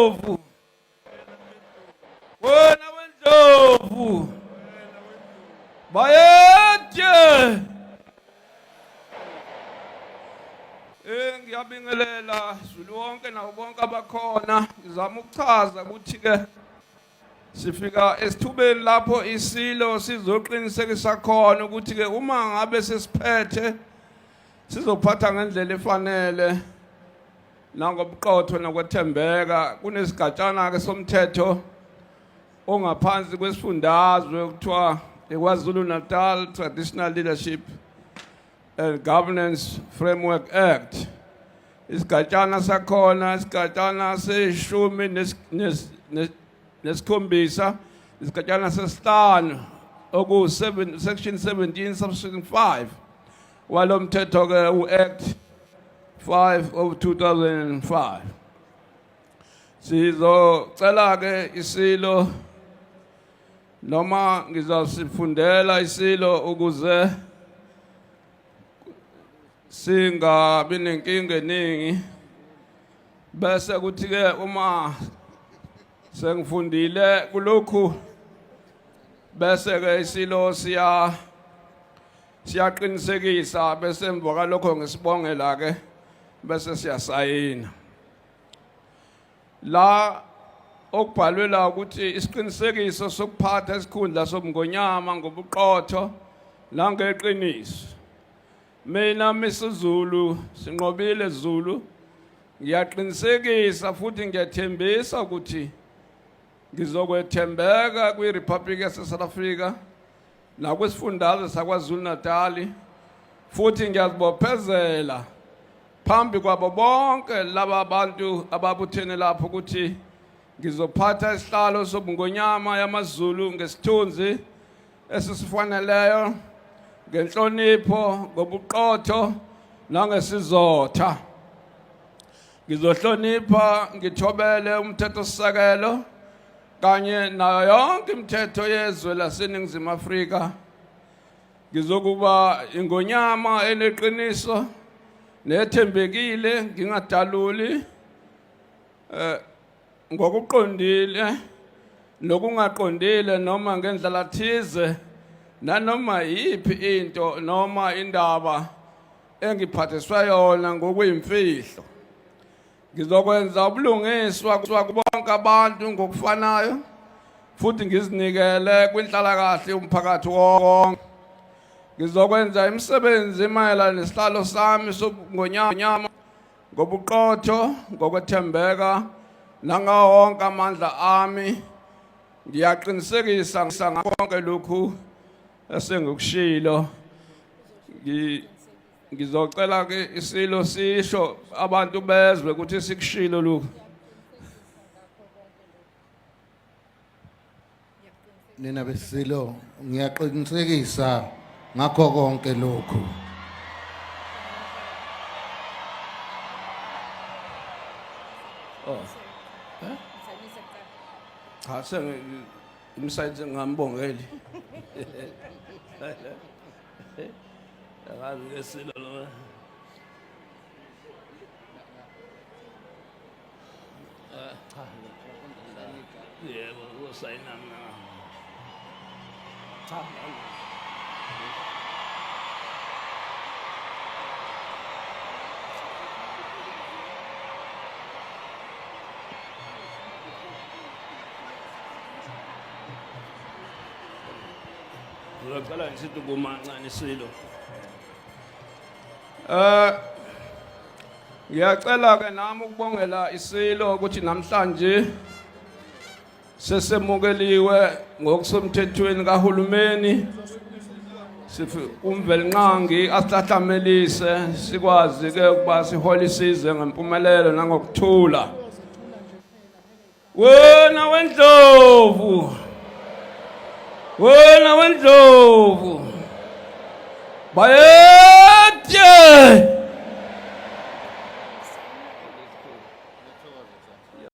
wendlovu. Wena wendlovu. Bayethe. Ngiyabingelela Zulu wonke nabo bonke abakhona. Ngizama ukuchaza ukuthi ke sifika esithubeni lapho isilo sizoqinisekisa khona ukuthi ke uma ngabe sesiphethe sizophatha ngendlela efanele nangobuqotho nokwethembeka. Kunesigatshana ke somthetho ongaphansi kwesifundazwe okuthiwa eKwaZulu Natal Traditional Leadership and Governance Framework Act. Isigatshana sakhona isigatshana seshumi nesikhombisa, isigatshana sesihlanu oku section 17 subsection 5 walo mthetho ke uAct 5 of 2005. Sizocela ke isilo noma ngizasifundela isilo ukuze singabi nenkinga eningi. Bese kuthi ke uma sengifundile kulokhu bese ke isilo siyaqinisekisa bese emva kwalokho ngisibongela ke bese siyasayina. La okubhalwe la ukuthi isiqinisekiso sokuphatha isikhundla sobungonyama ngobuqotho nangeqiniso. Mina Misuzulu sinqobile Zulu ngiyaqinisekisa futhi ngiyathembisa ukuthi ngizokwethembeka kwiRepublic yase South Africa nakwesifundazwe saKwaZulu Natal futhi ngiyazibophezela phambi kwabo bonke laba bantu ababuthene lapho ukuthi ngizophatha isihlalo sobungonyama yamaZulu ngesithunzi esisifaneleyo ngenhlonipho ngobuqotho nangesizotha. Ngizohlonipha ngithobele umthetho sisekelo kanye nayo yonke imithetho yezwe laseNingizimu Afrika. Ngizokuba ingonyama eneqiniso nethembekile ngingadaluli ngokuqondile nokungaqondile noma ngendlela thize nanoma yiphi into noma indaba engiphathiswa yona ngokuyimfihlo. Ngizokwenza ubulungiswa kubonke abantu ngokufanayo futhi ngizinikele kwinhlalakahle yomphakathi wonke. Ngizokwenza imisebenzi emayelana nesihlalo sami sobungonyama ngobuqotho ngokwethembeka nangawo wonke amandla ami. Ngiyaqinisekisa konke lokhu esengikushilo. Ngizocela ke isilo sisho abantu bezwe ukuthi sikushilo lokhu. Nina besilo ngiyaqinisekisa ngakho konke lokhu. Cha umsayini ngambongeli. Akazi ngesilo lo. Cha. Yebo usayina mina. Cha. Ngicela ngisithi kumancane isilo. Ngiyacela ke nami ukubongela isilo ukuthi namhlanje sesemukeliwe ngokusemthethweni kahulumeni. Umvelinqangi asihlahlamelise sikwazi ke ukuba siholisize ngempumelelo nangokuthula. Wena wendlovu. Wena wendlovu. Bayethe.